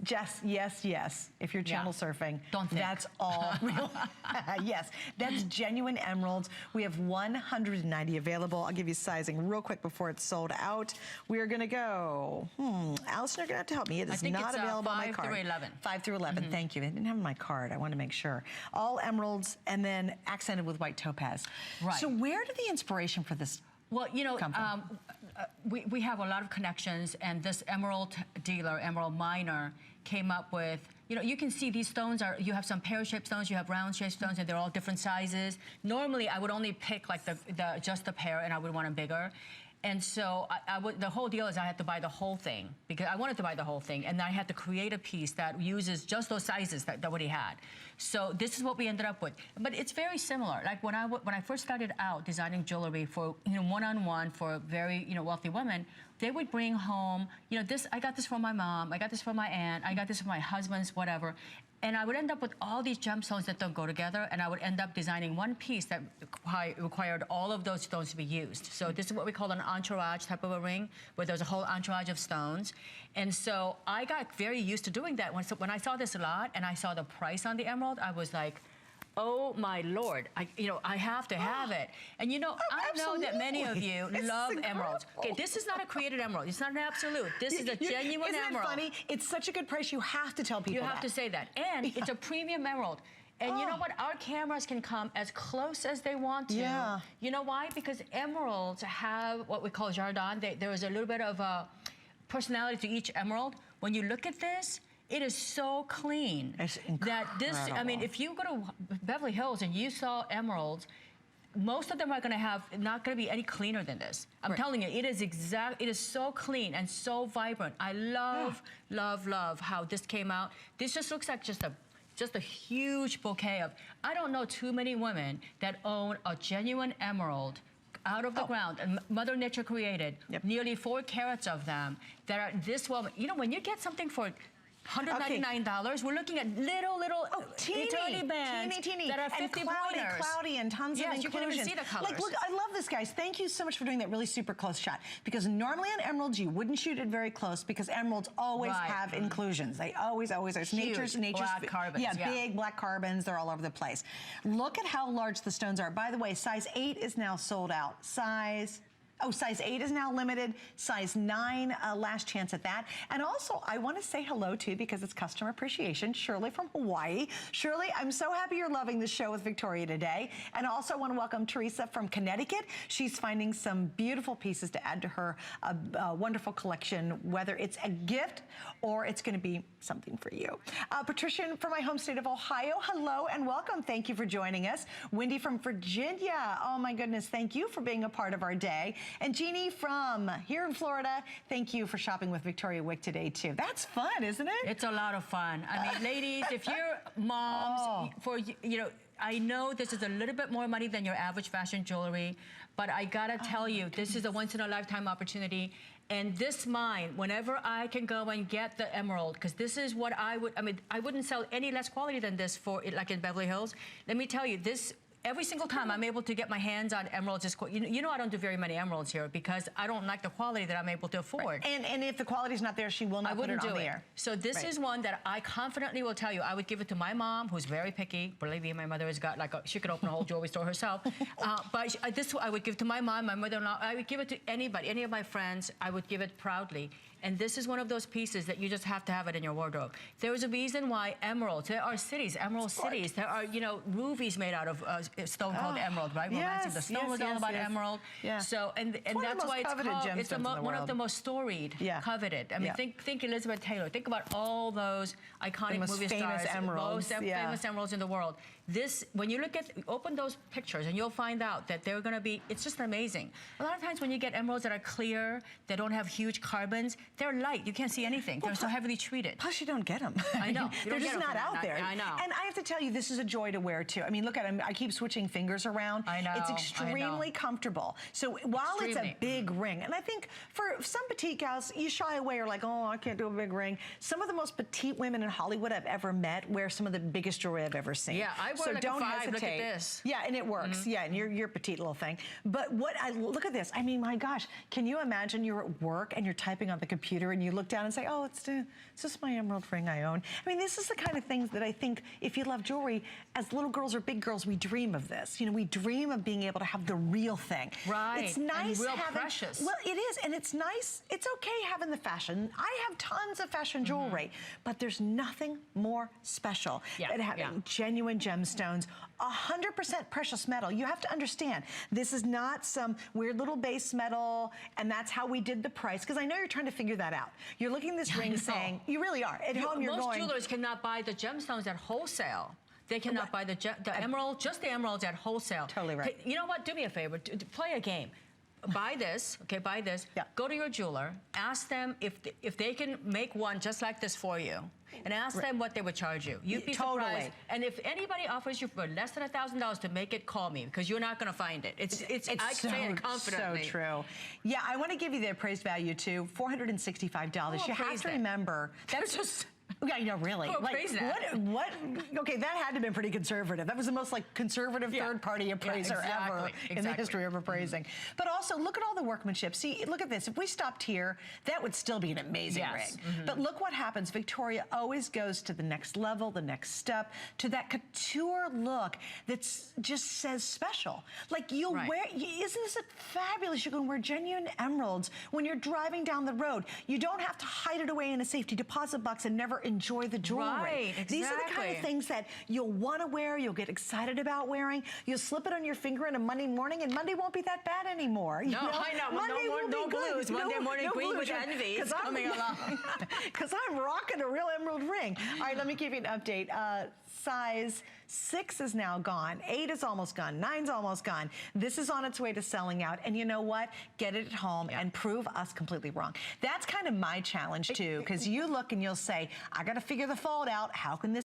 Jess, yes. If you're channel surfing, don't think. That's all real. Yes, that's genuine emeralds. We have 190 available. I'll give you sizing real quick before it's sold out. We are gonna go, Allison, you're gonna have to help me. It is not available on my card. 5 through 11. 5 through 11, thank you. I didn't have my card, I want to make sure. All emeralds and then accented with white topaz. Right. So where did the inspiration for this Well, you know, come from? We have a lot of connections, and this emerald dealer, emerald miner, came up with, you know, you can see these stones are, you have some pear-shaped stones, you have round-shaped stones, and they're all different sizes. Normally, I would only pick like just the pear, and I would want them bigger. And so the whole deal is I had to buy the whole thing because I wanted to buy the whole thing, and I had to create a piece that uses just those sizes that what he had. So this is what we ended up with. But it's very similar. Like when I first started out designing jewelry for one-on-one for very wealthy women, they would bring home this. I got this from my mom. I got this from my aunt. I got this from my husband's whatever. And I would end up with all these gemstones that don't go together, and I would end up designing one piece that required all of those stones to be used. So this is what we call an entourage type of a ring, where there's a whole entourage of stones. And so I got very used to doing that. When I saw this a lot, and I saw the price on the emerald, I was like, oh my Lord, I have to have it. And I know that many of you love emeralds. Okay, this is not a created emerald. It's not an absolute. This is a genuine emerald. Isn't it funny? It's such a good price, you have to tell people You have to say that. And it's a premium emerald. And you know what? Our cameras can come as close as they want to. Yeah. You know why? Because emeralds have what we call jardin. There is a little bit of a personality to each emerald. When you look at this, it is so clean that this, I mean, if you go to Beverly Hills and you saw emeralds, most of them are going to have, not going to be any cleaner than this. I'm telling you, it is so clean and so vibrant. I love how this came out. This just looks like just a huge bouquet of, I don't know too many women that own a genuine emerald out of the ground, and Mother Nature created nearly 4 carats of them that are this well. When you get something for $199, we're looking at little teeny bands that are 50 pointers. Cloudy and tons of inclusions. You can't even see the colors. Like, look, I love this, guys. Thank you so much for doing that really super close shot. Because normally on emeralds, you wouldn't shoot it very close because emeralds always have inclusions. They always there's nature's black carbons. Big black carbons. They're all over the place. Look at how large the stones are. By the way, size 8 is now sold out. Size 8 is now limited. Size 9, last chance at that. And also, I want to say hello to, because it's customer appreciation, Shirley from Hawaii. Shirley, I'm so happy you're loving the show with Victoria today. And also want to welcome Teresa from Connecticut. She's finding some beautiful pieces to add to her wonderful collection, whether it's a gift or it's going to be something for you. Patricia from my home state of Ohio, hello and welcome. Thank you for joining us. Wendy from Virginia, oh my goodness, thank you for being a part of our day. And Jeannie from here in Florida, thank you for shopping with Victoria Wieck today too. That's fun, isn't it? It's a lot of fun. I mean, ladies, if you're moms, I know this is a little bit more money than your average fashion jewelry, but I gotta tell you, this is a once-in-a-lifetime opportunity. And this mine, whenever I can go and get the emerald, because this is what I wouldn't sell any less quality than this for it, like in Beverly Hills. Let me tell you, this, every single time I'm able to get my hands on emeralds, you know I don't do very many emeralds here because I don't like the quality that I'm able to afford. And if the quality's not there, she will not put it on the air. So this is one that I confidently will tell you, I would give it to my mom, who's very picky. Believe me, my mother has got she could open a whole jewelry store herself. But this I would give to my mom, my mother-in-law. I would give it to anybody, any of my friends. I would give it proudly. And this is one of those pieces that you just have to have it in your wardrobe. There is a reason why emeralds, there are cities, emerald cities. There are, rubies made out of stone called emerald, right? Romancing the stone was all about emerald. So, and that's why it's one of the most storied, coveted. I mean, think Elizabeth Taylor. Think about all those iconic movie stars, most famous emeralds in the world. This, when you open those pictures and you'll find out that they're gonna be, it's just amazing. A lot of times when you get emeralds that are clear, they don't have huge carbons, they're light, you can't see anything. They're so heavily treated. Plus you don't get them. I know. They're just not out there. I know. And I have to tell you, this is a joy to wear too. I mean, look at them, I keep switching fingers around. I know. It's extremely comfortable. So while it's a big ring, and I think for some petite gals, you shy away or like, oh, I can't do a big ring. Some of the most petite women in Hollywood I've ever met wear some of the biggest jewelry I've ever seen. Yeah, I wear like a 5, look at this. Yeah, and it works. Yeah, and you're a petite little thing. But look at this. I mean, my gosh, can you imagine you're at work and you're typing on the computer computer and you look down and say, oh, it's just my emerald ring I own. I mean, this is the kind of things that I think if you love jewelry, as little girls or big girls, we dream of this. You know, we dream of being able to have the real thing. Right. It's nice and real having, precious. well, it is, and it's nice. It's okay having the fashion. I have tons of fashion jewelry, but there's nothing more special than having genuine gemstones, 100% precious metal. You have to understand, this is not some weird little base metal, and that's how we did the price, because I know you're trying to figure that out. You're looking at this ring saying, you really are. At home, you're most going. jewelers cannot buy the gemstones at wholesale. They cannot buy the emerald, just the emeralds at wholesale. Totally right. You know what? Do me a favor. Play a game. Buy this, okay, buy this. Yeah. Go to your jeweler, ask them if they can make one just like this for you, and ask them what they would charge you. You'd be surprised. And if anybody offers you for less than $1,000 to make it, call me, because you're not going to find it. It's I can say it confidently. So true. Yeah, I want to give you the appraised value too, $465. You have to remember that's just. Yeah, I know, really. Like, what? Okay, that had to have been pretty conservative. That was the most conservative third-party appraiser ever in the history of appraising. But also, look at all the workmanship. See, look at this. If we stopped here, that would still be an amazing ring. But look what happens. Victoria always goes to the next level, the next step, to that couture look that just says special. Like you'll wear. Isn't this fabulous? You can wear genuine emeralds when you're driving down the road. You don't have to hide it away in a safety deposit box and never enjoy the jewelry. Right, exactly. These are the kind of things that you'll want to wear, you'll get excited about wearing, you'll slip it on your finger on a Monday morning, and Monday won't be that bad anymore. You know? I know. Monday no blues. Monday morning green with envy is coming along. Because I'm rocking a real emerald ring. All right, let me give you an update. Size 6 is now gone. 8 is almost gone. 9's almost gone. This is on its way to selling out. And you know what? Get it at home and prove us completely wrong. That's kind of my challenge too, because you look and you'll say, I got to figure the fold out. How can this